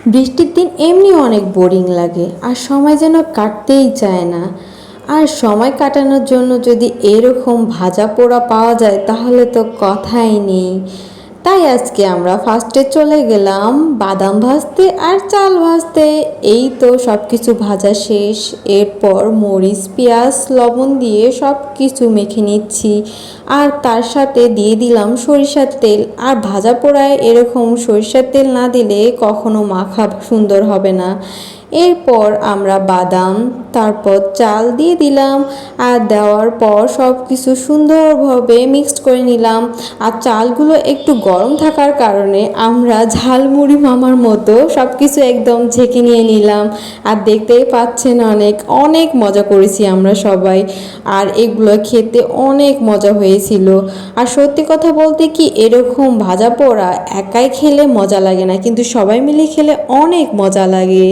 বৃষ্টির দিন এমনি অনেক বোরিং লাগে আর সময় যেন কাটতেই চায় না। আর সময় কাটানোর জন্য যদি এরকম ভাজা পোড়া পাওয়া যায় তাহলে তো কথাই নেই। তাই আজকে আমরা ফার্স্টে চলে গেলাম বাদাম ভাজতে আর চাল ভাজতে। এই তো সব কিছু ভাজা শেষ। এরপর মরিচ পেঁয়াজ লবণ দিয়ে সব কিছু মেখে নিচ্ছি আর তার সাথে দিয়ে দিলাম সরিষার তেল। আর ভাজা পোড়ায় এরকম সরিষার তেল না দিলে কখনো মাখা সুন্দর হবে না। এরপর আমরা বাদাম তারপর চাল দিয়ে দিলাম আর দেওয়ার পর সব কিছু সুন্দরভাবে মিক্সড করে নিলাম। আর চালগুলো একটু গরম থাকার কারণে আমরা ঝালমুড়ি মামার মতো সব কিছু একদম ঝেঁকে নিয়ে নিলাম। আর দেখতেই পাচ্ছেন অনেক অনেক মজা করেছি আমরা সবাই। আর এগুলো খেতে অনেক মজা হয়েছিল। আর সত্যি কথা বলতে কি এরকম ভাজা পোড়া একাই খেলে মজা লাগে না, কিন্তু সবাই মিলে খেলে অনেক মজা লাগে।